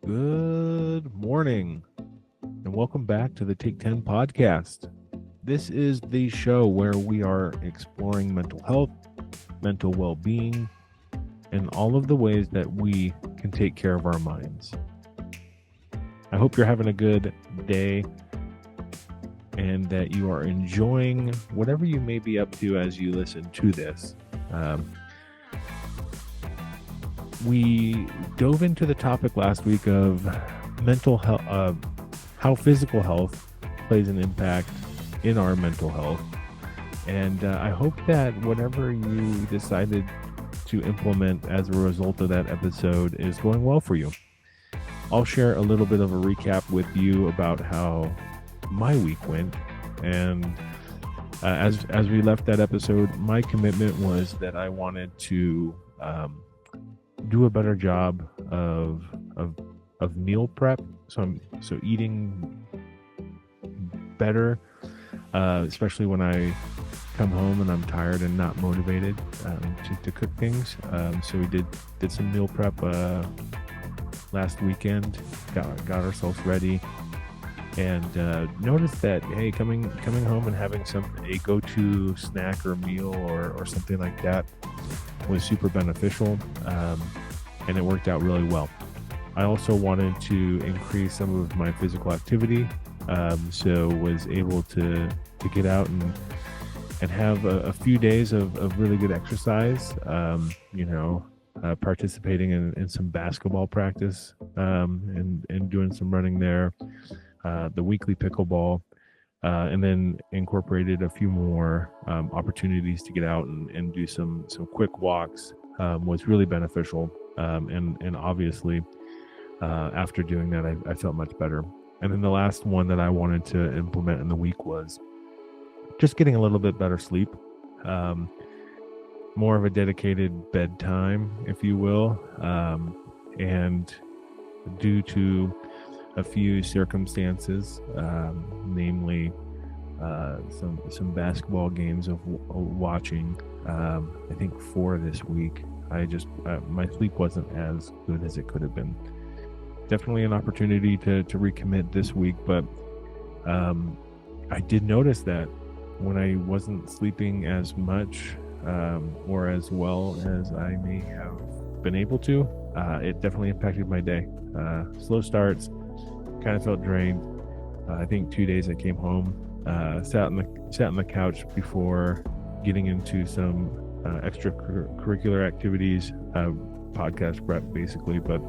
Good morning, and welcome back to the Take 10 podcast. This is the show where we are exploring mental health, mental well being, and all of the ways that we can take care of our minds. I hope you're having a good day and that you are enjoying whatever you may be up to as you listen to this. We dove into the topic last week of mental health, how physical health plays an impact in our mental health. And I hope that whatever you decided to implement as a result of that episode is going well for you. I'll share a little bit of a recap with you about how my week went. And as we left that episode, my commitment was that I wanted to do a better job of meal prep. So eating better, especially when I come home and I'm tired and not motivated to cook things. So we did some meal prep last weekend. Got ourselves ready, and noticed that hey, coming home and having a go-to snack or meal or something like that was super beneficial, and it worked out really well. I also wanted to increase some of my physical activity, so was able to get out and have a few days of really good exercise. Participating in some basketball practice, and doing some running there, the weekly pickleball, and then incorporated a few more opportunities to get out and do some quick walks. Was really beneficial, and obviously after doing that, I felt much better. And then the last one that I wanted to implement in the week was just getting a little bit better sleep, more of a dedicated bedtime, if you will, and due to a few circumstances, namely some basketball games of watching. I think 4 this week. I just my sleep wasn't as good as it could have been. Definitely an opportunity to recommit this week, but I did notice that when I wasn't sleeping as much or as well as I may have been able to, it definitely impacted my day. Slow starts, kind of felt drained. I think 2 days I came home, sat on the couch before getting into some extracurricular activities, podcast prep basically, but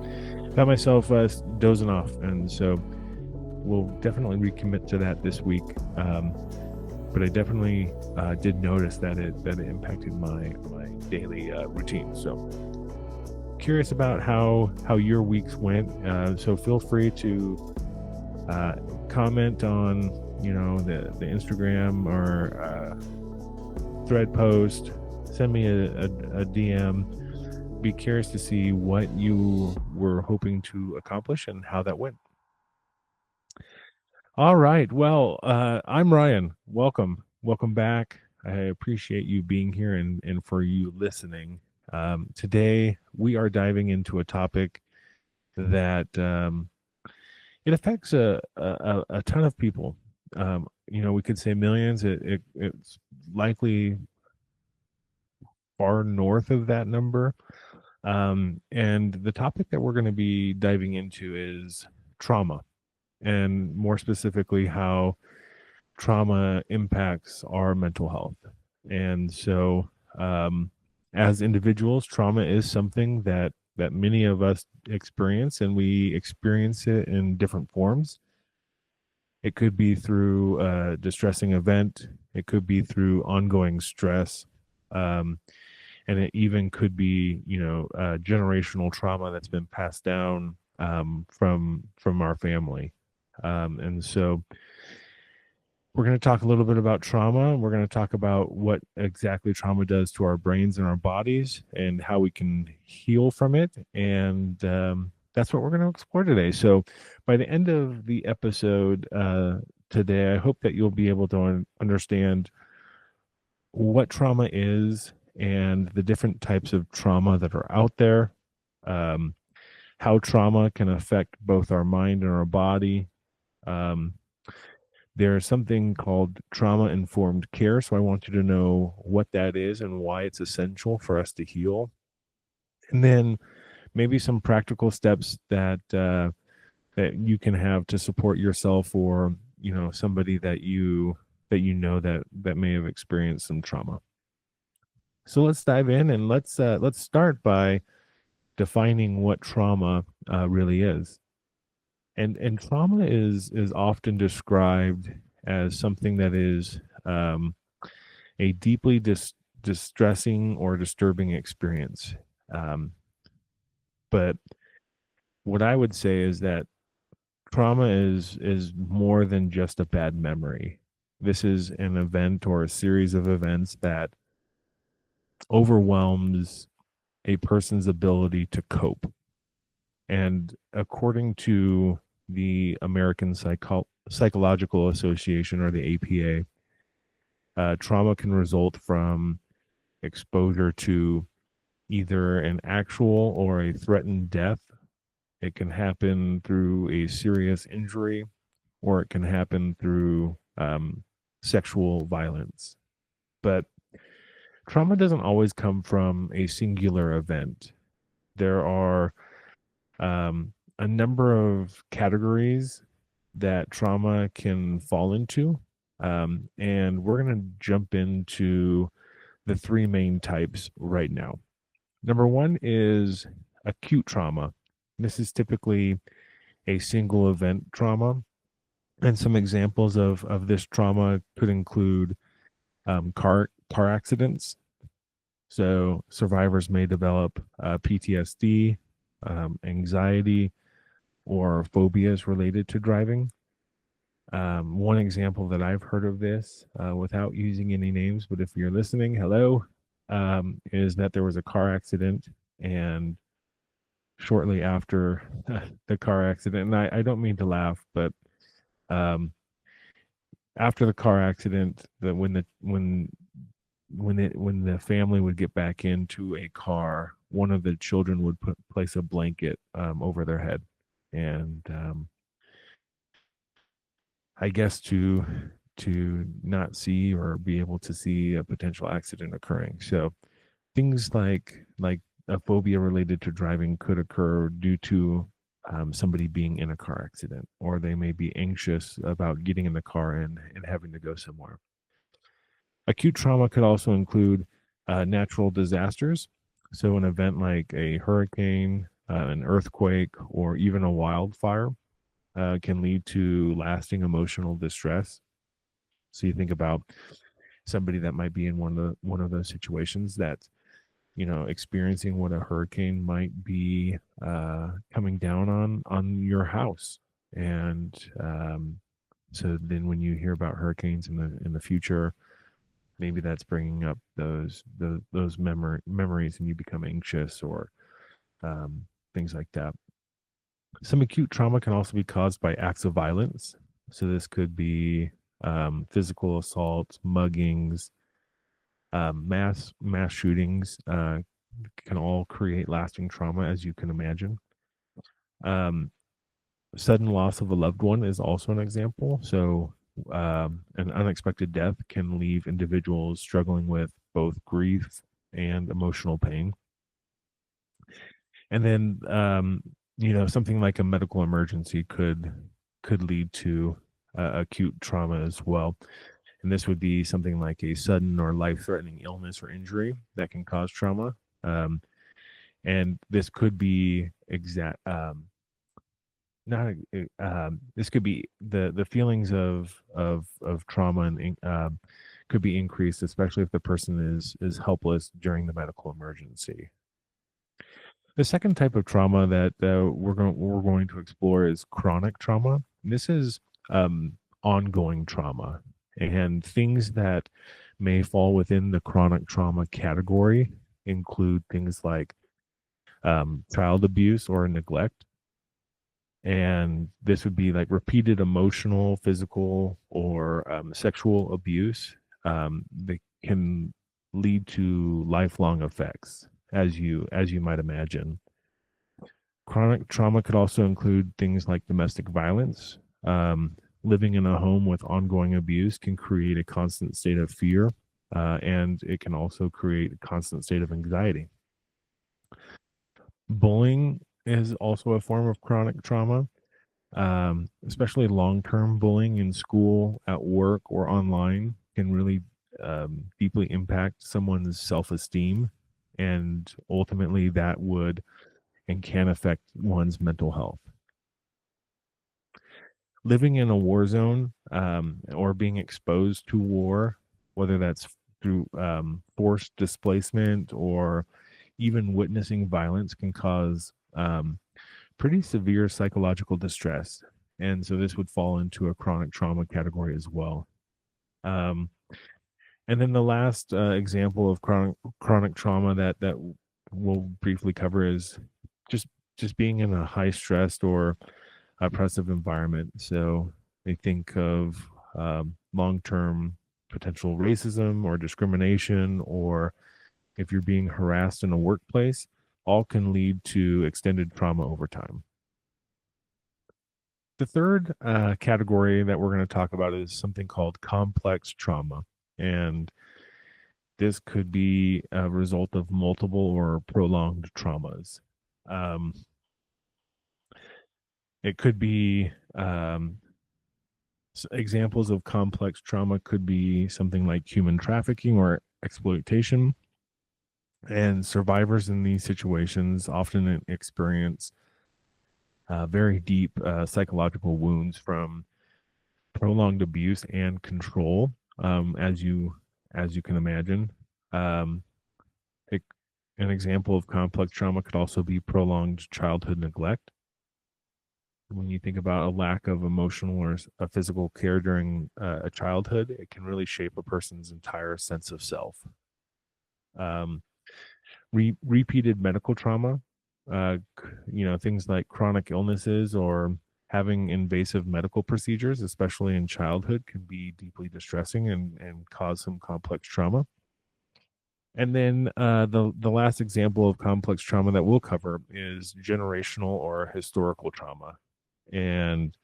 found myself dozing off, and so we'll definitely recommit to that this week. But I definitely did notice that it impacted my daily routine. So curious about how your weeks went. So feel free to comment on the Instagram or thread post. Send me a DM. Be curious to see what you were hoping to accomplish and how that went. All right. Well, I'm Ryan. Welcome back. I appreciate you being here and for you listening. Today we are diving into a topic that it affects a ton of people. We could say millions. It's likely far north of that number. And the topic that we're going to be diving into is trauma, and more specifically, how trauma impacts our mental health. And so, as individuals, trauma is something that many of us experience, and we experience it in different forms. It could be through a distressing event. It could be through ongoing stress. And it even could be, generational trauma that's been passed down from our family. And so we're going to talk a little bit about trauma. We're going to talk about what exactly trauma does to our brains and our bodies and how we can heal from it. And that's what we're going to explore today. So by the end of the episode today, I hope that you'll be able to understand what trauma is and the different types of trauma that are out there. how trauma can affect both our mind and our body. Um, there's something called trauma informed care. So I want you to know what that is and why it's essential for us to heal. And then maybe some practical steps that you can have to support yourself or somebody that may have experienced some trauma. So let's dive in and let's start by defining what trauma really is. And trauma is often described as something that is a deeply distressing or disturbing experience. Um, but what I would say is that trauma is more than just a bad memory. This is an event or a series of events that overwhelms a person's ability to cope. And according to the American Psychological Association, or the APA, trauma can result from exposure to either an actual or a threatened death. It can happen through a serious injury, or it can happen through sexual violence. But trauma doesn't always come from a singular event. There are a number of categories that trauma can fall into. And we're going to jump into the three main types right now. Number one is acute trauma. This is typically a single event trauma. And some examples of this trauma could include car accidents. So survivors may develop PTSD, anxiety, or phobias related to driving. One example that I've heard of this, without using any names, but if you're listening, hello, is that there was a car accident, and shortly after the car accident, and I don't mean to laugh, but um, after the car accident, that when the family would get back into a car, one of the children would place a blanket over their head, and I guess to not see or be able to see a potential accident occurring. So things like a phobia related to driving could occur due to somebody being in a car accident, or they may be anxious about getting in the car and having to go somewhere. Acute trauma could also include natural disasters. So, an event like a hurricane, an earthquake, or even a wildfire can lead to lasting emotional distress. So, you think about somebody that might be in one of those situations that experiencing what a hurricane might be coming down on your house, and so then when you hear about hurricanes in the future, maybe that's bringing up those memories, and you become anxious, or things like that. Some acute trauma can also be caused by acts of violence. So this could be physical assaults, muggings, mass shootings. Can all create lasting trauma, as you can imagine. Um, Sudden loss of a loved one is also an example. So an unexpected death can leave individuals struggling with both grief and emotional pain. And then something like a medical emergency could lead to acute trauma as well. And this would be something like a sudden or life-threatening illness or injury that can cause trauma. And this could be not this could be the feelings of trauma, and could be increased, especially if the person is helpless during the medical emergency. The second type of trauma that we're going to explore is chronic trauma. And this is ongoing trauma, and things that may fall within the chronic trauma category include things like child abuse or neglect. And this would be like repeated emotional, physical, or sexual abuse that can lead to lifelong effects, as you might imagine. Chronic trauma could also include things like domestic violence. Living in a home with ongoing abuse can create a constant state of fear, and it can also create a constant state of anxiety. Bullying is also a form of chronic trauma, especially long term bullying in school, at work, or online can really deeply impact someone's self esteem. And ultimately, that would and can affect one's mental health. Living in a war zone, or being exposed to war, whether that's through forced displacement or even witnessing violence, can cause pretty severe psychological distress. And so this would fall into a chronic trauma category as well. Um, and then the last example of chronic trauma that we'll briefly cover is just just being in a high stressed or oppressive environment. So they think of long term potential racism or discrimination, or if you're being harassed in a workplace, all can lead to extended trauma over time. The third category that we're going to talk about is something called complex trauma. And this could be a result of multiple or prolonged traumas. Um, it could be examples of complex trauma could be something like human trafficking or exploitation. And survivors in these situations often experience very deep psychological wounds from prolonged abuse and control, as you can imagine. Um, it, an example of complex trauma could also be prolonged childhood neglect. When you think about a lack of emotional or a physical care during a childhood, it can really shape a person's entire sense of self. Um, Repeated medical trauma, things like chronic illnesses or having invasive medical procedures, especially in childhood, can be deeply distressing and cause some complex trauma. And then the last example of complex trauma that we'll cover is generational or historical trauma. And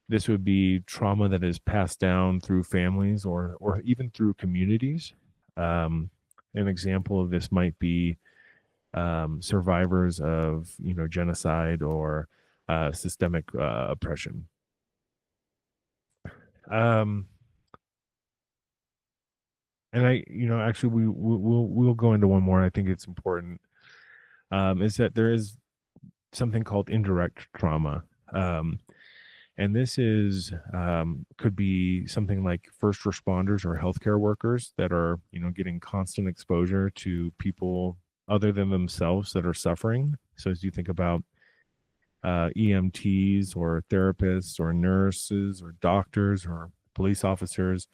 this would be trauma that is passed down through families or even through communities. Um, an example of this might be survivors of genocide or systemic oppression. Um, and actually, we'll go into one more. I think it's important. Is that there is something called indirect trauma. And this is could be something like first responders or healthcare workers that are getting constant exposure to people other than themselves that are suffering. So as you think about EMTs or therapists or nurses or doctors or police officers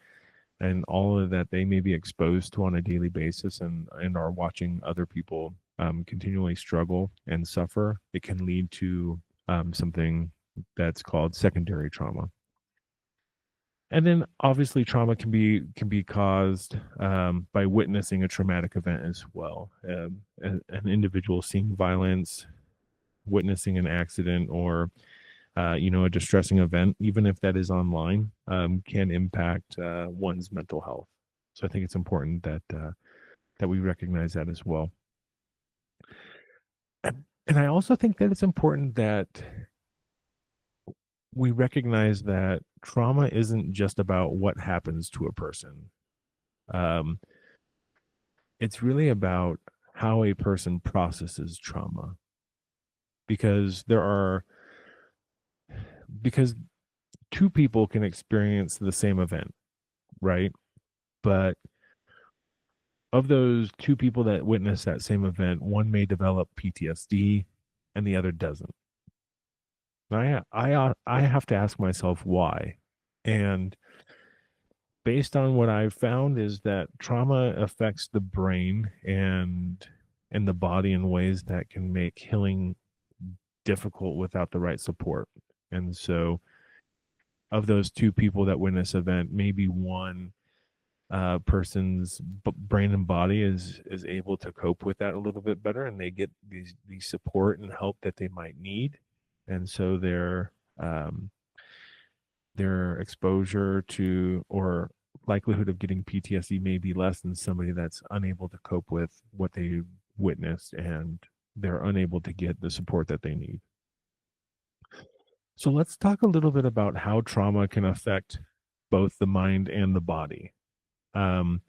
and all of that they may be exposed to on a daily basis and are watching other people continually struggle and suffer, it can lead to something that's called secondary trauma. And then obviously trauma can be caused by witnessing a traumatic event as well. An individual seeing violence, witnessing an accident, or a distressing event, even if that is online, can impact one's mental health. So I think it's important that we recognize that as well. And I also think that it's important that we recognize that trauma isn't just about what happens to a person. Um, it's really about how a person processes trauma, because because two people can experience the same event, right? But of those two people that witness that same event, one may develop PTSD and the other doesn't. I have to ask myself why. And based on what I've found is that trauma affects the brain and the body in ways that can make healing difficult without the right support. And so of those two people that witness event, maybe one person's brain and body is able to cope with that a little bit better, and they get these support and help that they might need, and so um, their exposure to or likelihood of getting PTSD may be less than somebody that's unable to cope with what they witnessed, and they're unable to get the support that they need. So let's talk a little bit about how trauma can affect both the mind and the body. Um,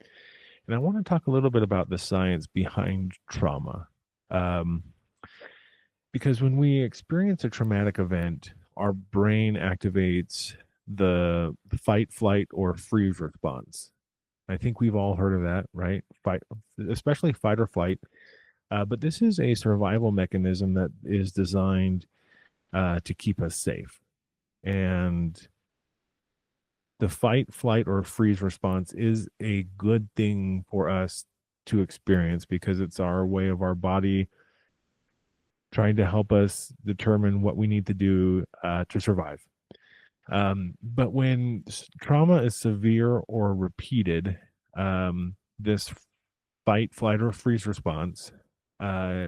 and I want to talk a little bit about the science behind trauma. Um, because when we experience a traumatic event, our brain activates the fight, flight, or freeze response. I think we've all heard of that, right? Fight, especially fight or flight. But this is a survival mechanism that is designed to keep us safe. And the fight, flight, or freeze response is a good thing for us to experience because it's our way of our body trying to help us determine what we need to do to survive. But when trauma is severe or repeated, this fight, flight, or freeze response uh,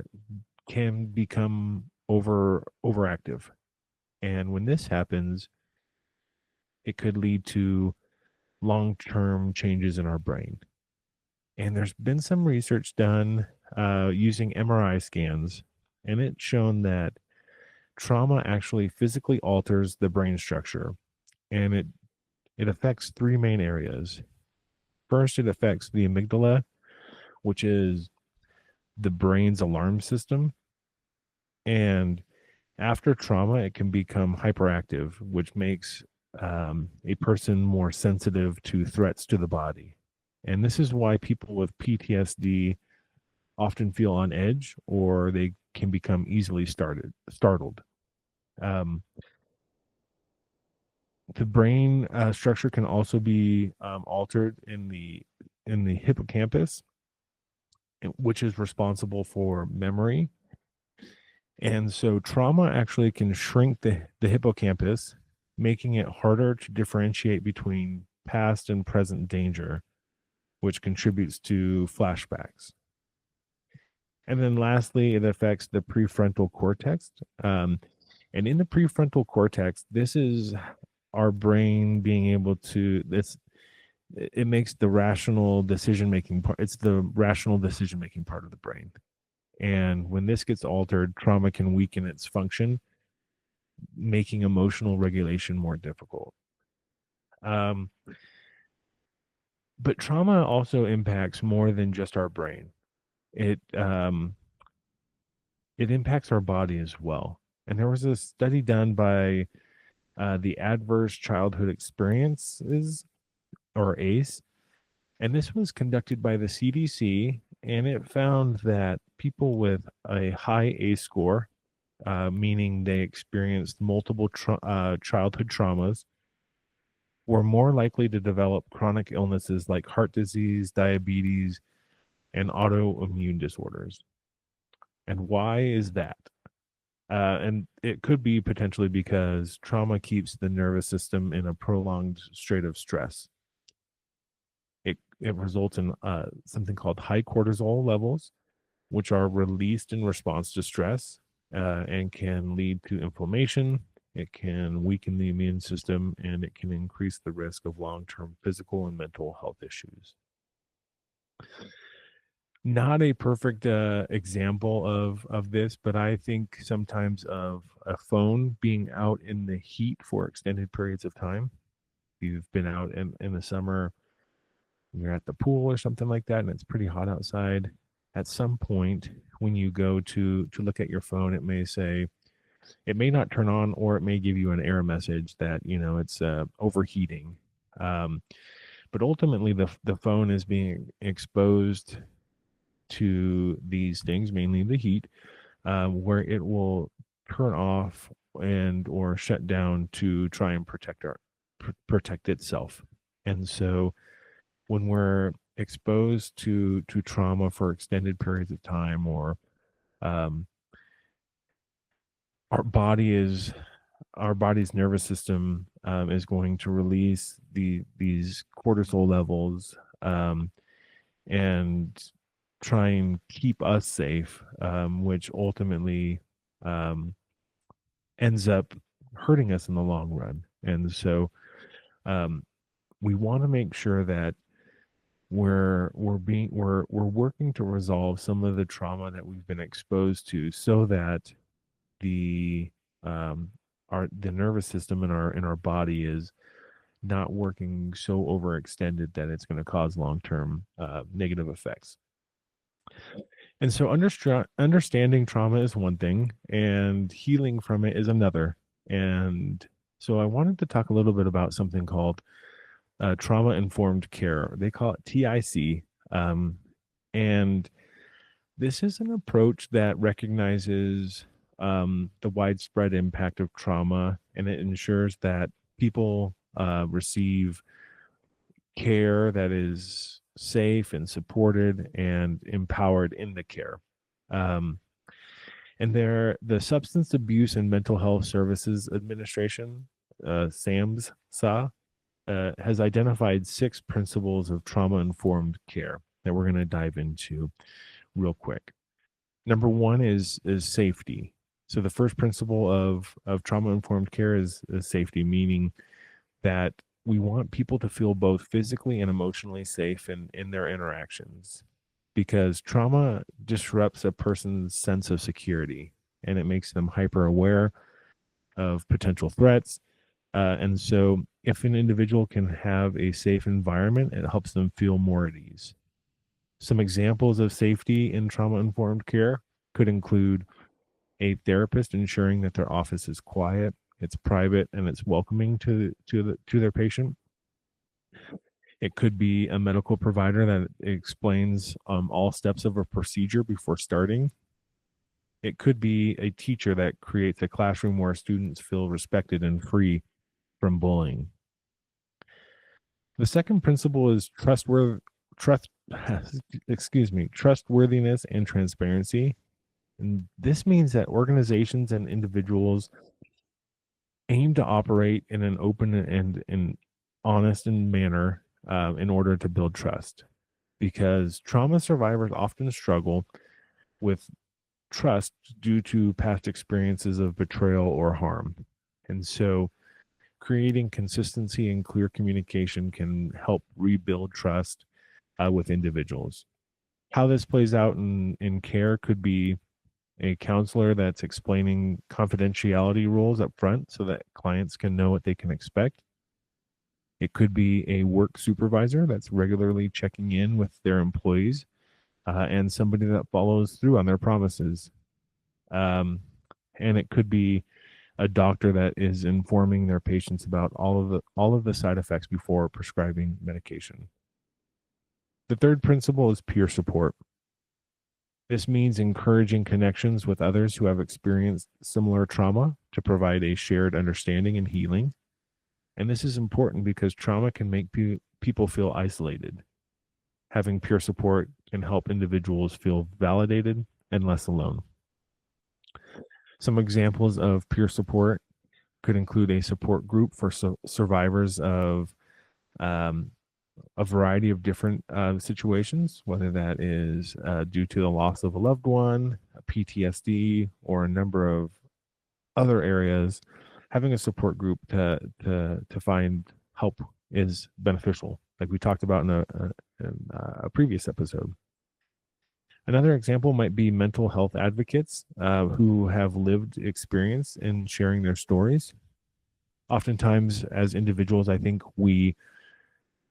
can become overactive. And when this happens, it could lead to long-term changes in our brain. And there's been some research done using MRI scans, and it's shown that trauma actually physically alters the brain structure, and it affects three main areas. First, it affects the amygdala, which is the brain's alarm system. And after trauma, it can become hyperactive, which makes a person more sensitive to threats to the body. And this is why people with PTSD often feel on edge or they can become easily startled. Um, the brain structure can also be altered in the hippocampus, which is responsible for memory. And so trauma actually can shrink the hippocampus, making it harder to differentiate between past and present danger, which contributes to flashbacks. And then lastly, it affects the prefrontal cortex. And in the prefrontal cortex, this is our brain being able to this it makes the rational decision making part, it's the rational decision making part of the brain. And when this gets altered, trauma can weaken its function, making emotional regulation more difficult. Um, but trauma also impacts more than just our brain. It it impacts our body as well. And there was a study done by the Adverse Childhood Experiences, or ACE, and this was conducted by the CDC, and it found that people with a high ACE score, meaning they experienced multiple childhood traumas, were more likely to develop chronic illnesses like heart disease, diabetes, and autoimmune disorders. And why is that? And it could be potentially because trauma keeps the nervous system in a prolonged state of stress. It results in something called high cortisol levels, which are released in response to stress and can lead to inflammation. It can weaken the immune system, and it can increase the risk of long-term physical and mental health issues. Not a perfect example of this, but I think sometimes of a phone being out in the heat for extended periods of time. You've been out in the summer, you're at the pool or something like that, and it's pretty hot outside. At some point, when you go to look at your phone, it may say, it may not turn on, or it may give you an error message that it's overheating. Um, but ultimately, the phone is being exposed to these things, mainly the heat, where it will turn off and or shut down to try and protect itself. And so when we're exposed to trauma for extended periods of time, or um, our body is our body's nervous system is going to release these cortisol levels, and try and keep us safe, which ultimately um, ends up hurting us in the long run. And so um, we want to make sure that we're working to resolve some of the trauma that we've been exposed to, so that the um, the nervous system in our body is not working so overextended that it's going to cause long-term negative effects. And so understanding trauma is one thing, and healing from it is another. And so I wanted to talk a little bit about something called trauma informed care. They call it TIC. And this is an approach that recognizes the widespread impact of trauma, and it ensures that people receive care that is safe and supported and empowered in the care. Um, and the Substance Abuse and Mental Health Services Administration, SAMHSA, has identified 6 principles of trauma informed care that we're going to dive into real quick. Number one is safety. So the first principle of trauma informed care is safety, meaning that we want people to feel both physically and emotionally safe in their interactions, because trauma disrupts a person's sense of security, and it makes them hyper aware of potential threats. And so if an individual can have a safe environment, it helps them feel more at ease. Some examples of safety in trauma informed care could include a therapist ensuring that their office is quiet, it's private, and it's welcoming to their patient. It could be a medical provider that explains all steps of a procedure before starting. It could be a teacher that creates a classroom where students feel respected and free from bullying. The second principle is trustworthiness and transparency. And this means that organizations and individuals aim to operate in an open and honest manner in order to build trust, because trauma survivors often struggle with trust due to past experiences of betrayal or harm. And so creating consistency and clear communication can help rebuild trust with individuals. How this plays out in care could be a counselor that's explaining confidentiality rules up front so that clients can know what they can expect. It could be a work supervisor that's regularly checking in with their employees, and somebody that follows through on their promises. Um, and it could be a doctor that is informing their patients about all of the side effects before prescribing medication. The third principle is peer support. This means encouraging connections with others who have experienced similar trauma to provide a shared understanding and healing. And this is important because trauma can make people feel isolated. Having peer support can help individuals feel validated and less alone. Some examples of peer support could include a support group for survivors of a variety of different situations, whether that is due to the loss of a loved one, PTSD, or a number of other areas. Having a support group to find help is beneficial, like we talked about in a previous episode. Another example might be mental health advocates who have lived experience in sharing their stories. Oftentimes, as individuals, I think we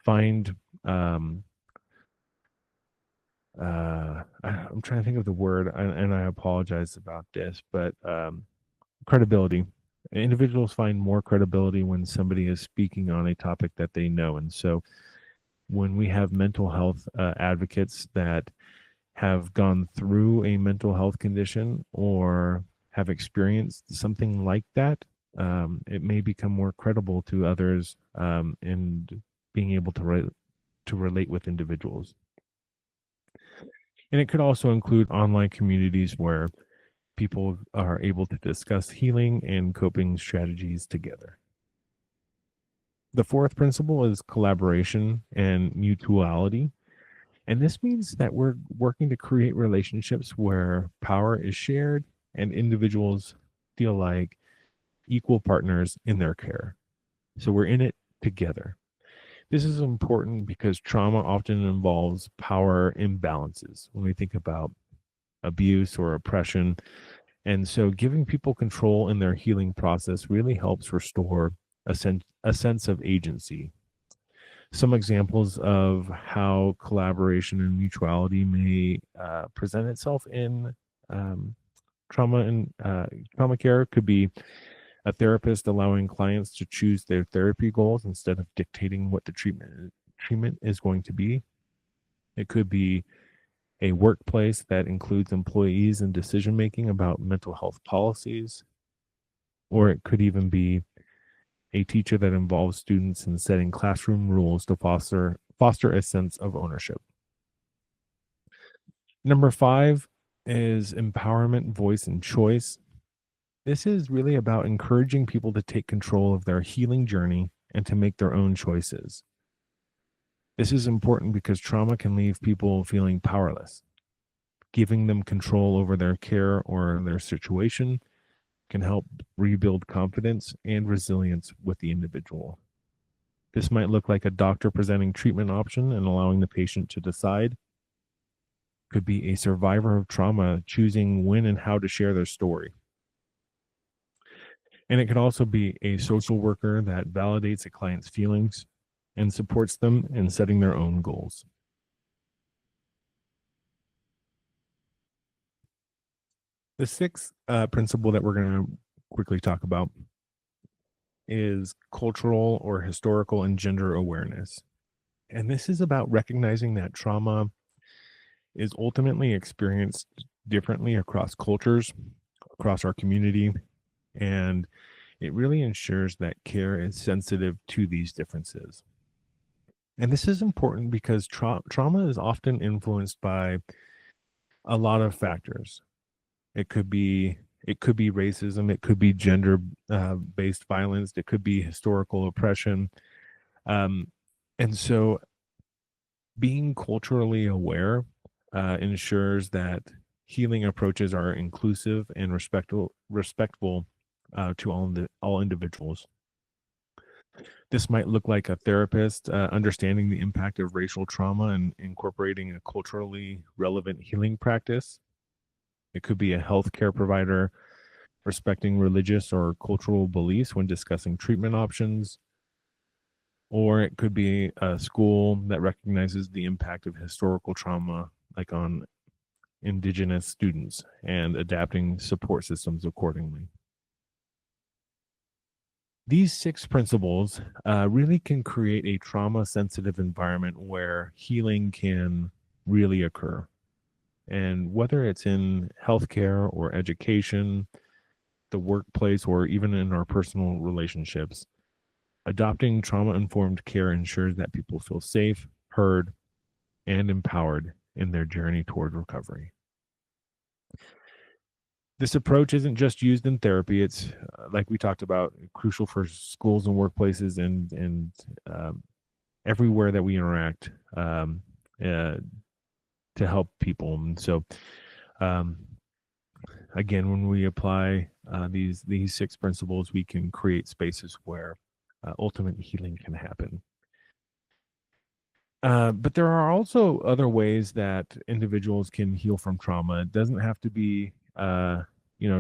find I'm trying to think of the word, and I apologize about this, but credibility. Individuals find more credibility when somebody is speaking on a topic that they know. And so when we have mental health advocates that have gone through a mental health condition or have experienced something like that, it may become more credible to others and being able to relate with individuals. And it could also include online communities where people are able to discuss healing and coping strategies together. The fourth principle is collaboration and mutuality. And this means that we're working to create relationships where power is shared and individuals feel like equal partners in their care. So we're in it together. This is important because trauma often involves power imbalances when we think about abuse or oppression. And so giving people control in their healing process really helps restore a sense of agency. Some examples of how collaboration and mutuality may present itself in um, trauma care could be a therapist allowing clients to choose their therapy goals instead of dictating what the treatment is going to be. It could be a workplace that includes employees in decision making about mental health policies, or it could even be a teacher that involves students in setting classroom rules to foster a sense of ownership. Number 5 is empowerment, voice, and choice. This is really about encouraging people to take control of their healing journey and to make their own choices. This is important because trauma can leave people feeling powerless. Giving them control over their care or their situation can help rebuild confidence and resilience with the individual. This might look like a doctor presenting treatment option and allowing the patient to decide. Could be a survivor of trauma choosing when and how to share their story. And it could also be a social worker that validates a client's feelings and supports them in setting their own goals. The sixth principle that we're going to quickly talk about is cultural or historical and gender awareness. And this is about recognizing that trauma is ultimately experienced differently across cultures, across our community, and it really ensures that care is sensitive to these differences. And this is important because trauma is often influenced by a lot of factors. It could be racism, it could be gender based violence, it could be historical oppression, um, and so being culturally aware ensures that healing approaches are inclusive and respectful to all individuals. This might look like a therapist understanding the impact of racial trauma and incorporating a culturally relevant healing practice. It could be a healthcare provider respecting religious or cultural beliefs when discussing treatment options. Or it could be a school that recognizes the impact of historical trauma, like on indigenous students, and adapting support systems accordingly. These six principles really can create a trauma sensitive environment where healing can really occur. And whether it's in healthcare or education, the workplace, or even in our personal relationships, adopting trauma informed care ensures that people feel safe, heard, and empowered in their journey toward recovery. This approach isn't just used in therapy, it's like we talked about, crucial for schools and workplaces and um, everywhere that we interact uh, to help people. And so, um, again, when we apply these six principles, we can create spaces where ultimate healing can happen. But there are also other ways that individuals can heal from trauma. It doesn't have to be,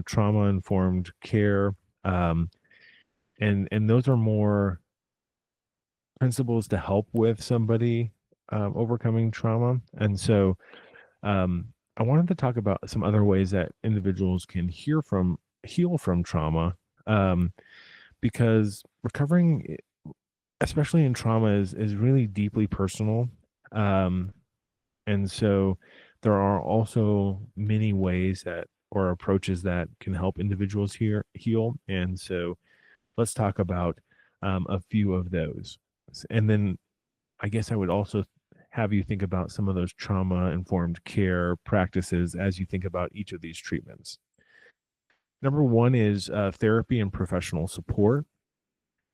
trauma informed care, um, and those are more principles to help with somebody overcoming trauma. And so, um, I wanted to talk about some other ways that individuals can heal from trauma, um, because recovering, especially in trauma, is really deeply personal. Um, And so there are also many ways that or approaches that can help individuals heal. And so let's talk about a few of those. And then I guess I would also have you think about some of those trauma informed care practices as you think about each of these treatments. Number one is therapy and professional support.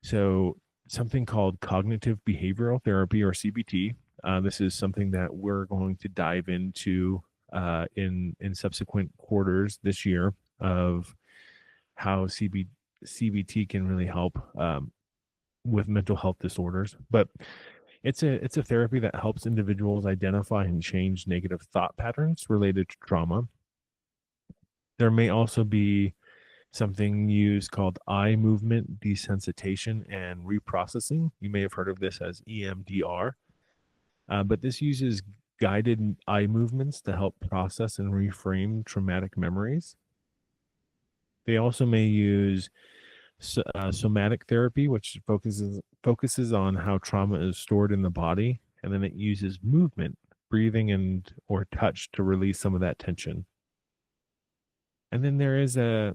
So something called cognitive behavioral therapy, or CBT. This is something that we're going to dive into in subsequent quarters this year, of how CBT can really help with mental health disorders. But it's a therapy that helps individuals identify and change negative thought patterns related to trauma. There may also be something used called eye movement desensitization and reprocessing. You may have heard of this as EMDR, but this uses guided eye movements to help process and reframe traumatic memories. They also may use somatic therapy, which focuses on how trauma is stored in the body, and then it uses movement, breathing, and or touch to release some of that tension. And then there is a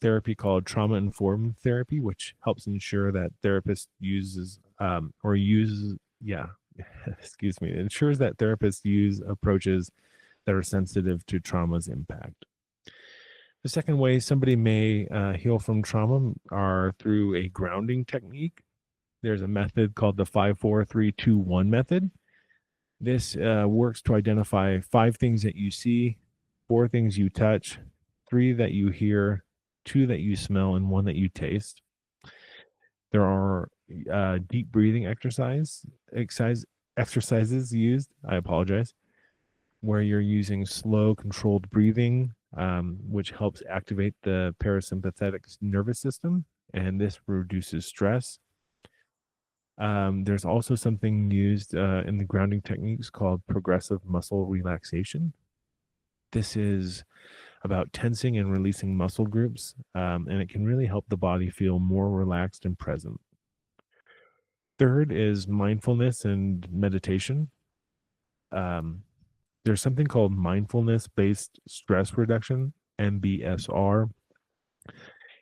therapy called trauma informed therapy, which helps ensure that therapist uses or uses yeah excuse me, ensures that therapists use approaches that are sensitive to trauma's impact. The second way somebody may heal from trauma are through a grounding technique. There's a method called the 5-4-3-2-1 method. This works to identify 5 things that you see, 4 things you touch, 3 that you hear, 2 that you smell, and 1 that you taste. There are deep breathing exercises used. I apologize. Where you're using slow, controlled breathing, which helps activate the parasympathetic nervous system, and this reduces stress. There's also something used in the grounding techniques called progressive muscle relaxation. This is about tensing and releasing muscle groups, and it can really help the body feel more relaxed and present. Third is mindfulness and meditation. There's something called mindfulness-based stress reduction, MBSR,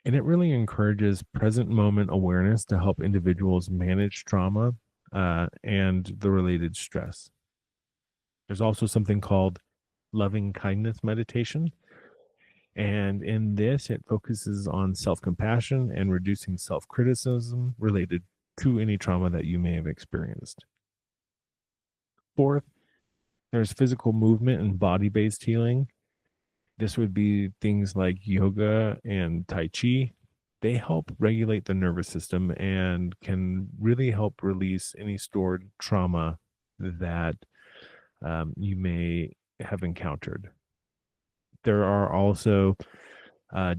and it really encourages present moment awareness to help individuals manage trauma and the related stress. There's also something called loving kindness meditation. And in this, it focuses on self-compassion and reducing self-criticism related to any trauma that you may have experienced. Fourth, there's physical movement and body-based healing. This would be things like yoga and Tai Chi. They help regulate the nervous system and can really help release any stored trauma that you may have encountered. There are also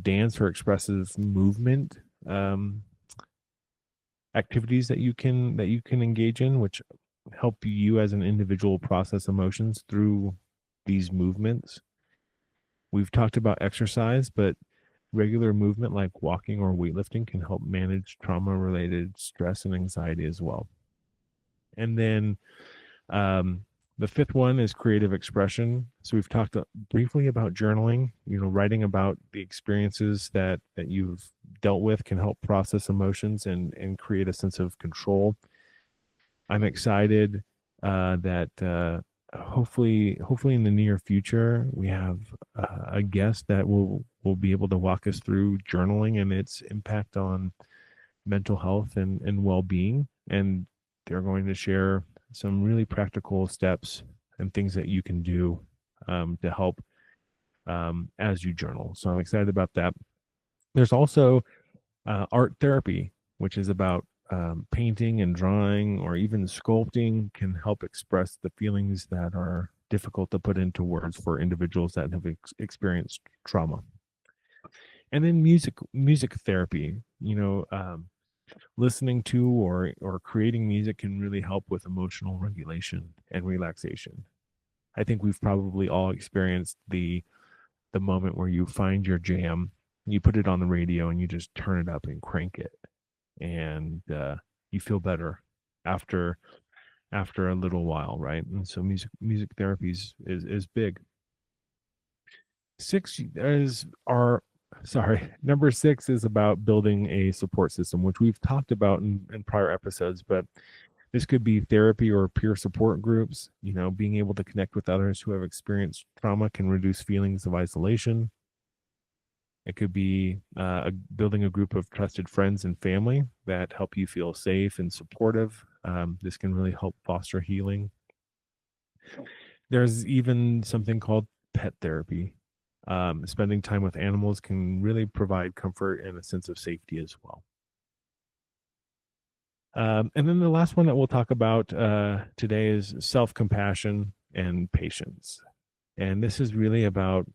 dance or expressive movement activities that you can engage in, which help you as an individual process emotions through these movements. We've talked about exercise, but regular movement like walking or weightlifting can help manage trauma-related stress and anxiety as well. And then the fifth one is creative expression. So we've talked briefly about journaling. Writing about the experiences that you've dealt with can help process emotions and create a sense of control. I'm excited that hopefully in the near future we have a guest that will be able to walk us through journaling and its impact on mental health and well-being, and they're going to share some really practical steps and things that you can do to help as you journal. So I'm excited about that. There's also art therapy, which is about painting and drawing or even sculpting, can help express the feelings that are difficult to put into words for individuals that have experienced trauma. And then music therapy, listening to or creating music can really help with emotional regulation and relaxation. I think we've probably all experienced the moment where you find your jam, you put it on the radio and you just turn it up and crank it, and you feel better after a little while, right? And so music therapy is big. Number 6 is about building a support system, which we've talked about in prior episodes, but this could be therapy or peer support groups. Being able to connect with others who have experienced trauma can reduce feelings of isolation. It could be building a group of trusted friends and family that help you feel safe and supportive. This can really help foster healing. There's even something called pet therapy. Spending time with animals can really provide comfort and a sense of safety as well. And then the last one that we'll talk about today is self-compassion and patience. And this is really about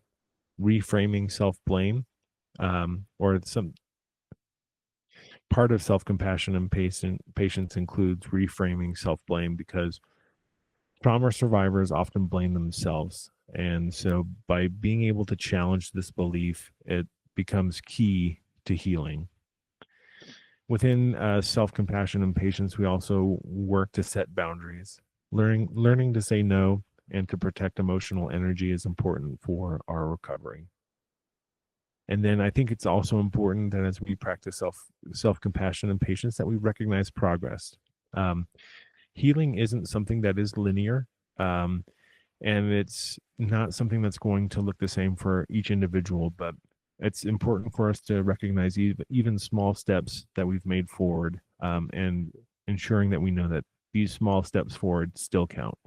reframing self-blame, or some part of self-compassion and patience includes reframing self-blame, because trauma survivors often blame themselves. And so by being able to challenge this belief, it becomes key to healing. Within self-compassion and patience, we also work to set boundaries. Learning to say no and to protect emotional energy is important for our recovery. And then I think it's also important that as we practice self-compassion and patience, that we recognize progress. Healing isn't something that is linear, and it's not something that's going to look the same for each individual, but it's important for us to recognize even small steps that we've made forward, and ensuring that we know that these small steps forward still count.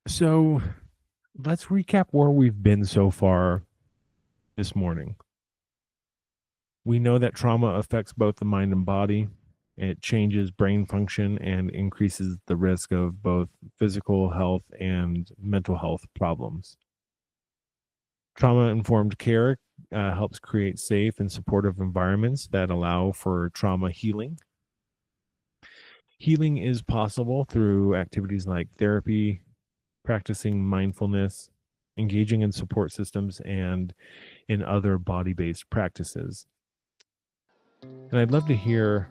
So let's recap where we've been so far this morning. We know that trauma affects both the mind and body. It changes brain function and increases the risk of both physical health and mental health problems. Trauma-informed care helps create safe and supportive environments that allow for trauma healing. Healing is possible through activities like therapy, practicing mindfulness, engaging in support systems, and in other body-based practices. And I'd love to hear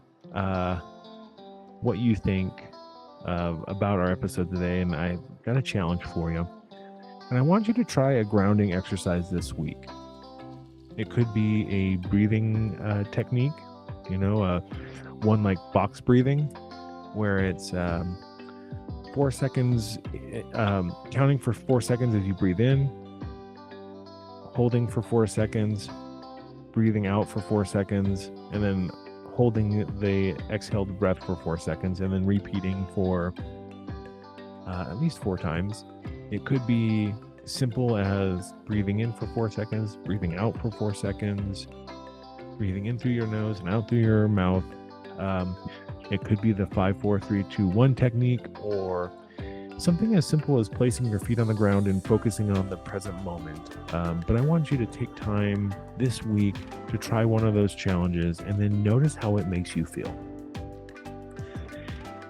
what you think about our episode today. And I've got a challenge for you. And I want you to try a grounding exercise this week. It could be a breathing technique, one like box breathing, where it's 4 seconds, counting for 4 seconds as you breathe in, holding for 4 seconds, breathing out for 4 seconds, and then holding the exhaled breath for 4 seconds, and then repeating for at least 4 times. It could be simple as breathing in for 4 seconds, breathing out for 4 seconds, breathing in through your nose and out through your mouth. It could be the 5, 4, 3, 2, 1 technique, or something as simple as placing your feet on the ground and focusing on the present moment. But I want you to take time this week to try one of those challenges and then notice how it makes you feel.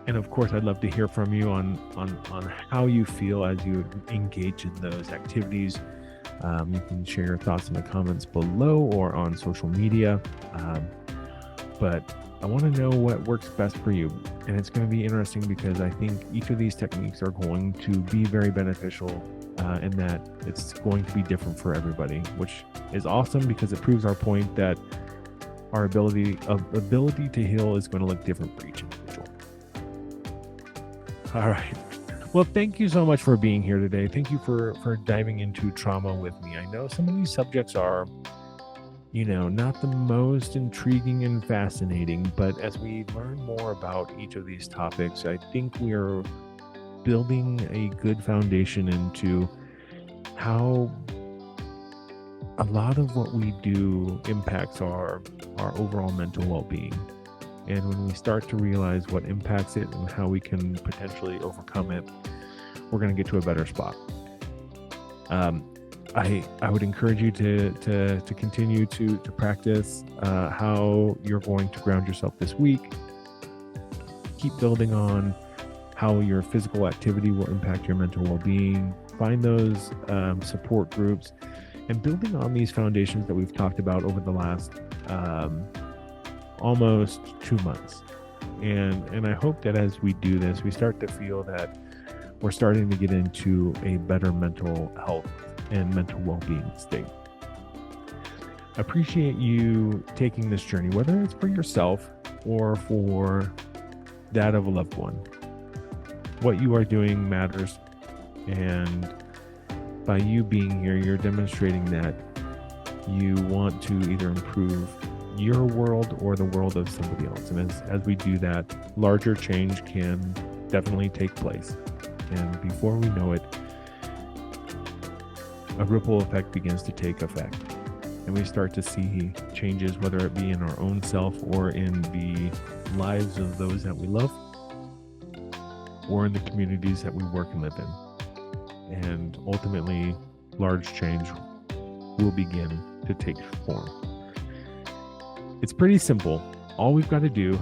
And of course, I'd love to hear from you on how you feel as you engage in those activities. You can share your thoughts in the comments below or on social media. But I want to know what works best for you. And it's going to be interesting because I think each of these techniques are going to be very beneficial, in that it's going to be different for everybody, which is awesome because it proves our point that our ability to heal is going to look different for each individual. All right. Well, thank you so much for being here today. Thank you for diving into trauma with me. I know some of these subjects are, not the most intriguing and fascinating, but as we learn more about each of these topics, I think we are building a good foundation into how a lot of what we do impacts our overall mental well-being. And when we start to realize what impacts it and how we can potentially overcome it, we're going to get to a better spot. I would encourage you to continue to practice how you're going to ground yourself this week. Keep building on how your physical activity will impact your mental well-being. Find those support groups, and building on these foundations that we've talked about over the last almost 2 months. And I hope that as we do this, we start to feel that we're starting to get into a better mental health and mental well-being state. Appreciate you taking this journey, whether it's for yourself or for that of a loved one. What you are doing matters, and by you being here, you're demonstrating that you want to either improve your world or the world of somebody else. And as we do that, larger change can definitely take place. And before we know it, a ripple effect begins to take effect. And we start to see changes, whether it be in our own self or in the lives of those that we love, or in the communities that we work and live in. And ultimately, large change will begin to take form. It's pretty simple. All we've got to do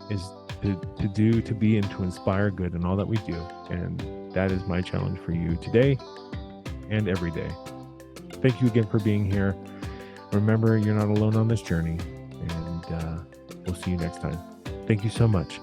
is to be and to inspire good in all that we do. And that is my challenge for you today and every day. Thank you again for being here. Remember, you're not alone on this journey, and we'll see you next time. Thank you so much.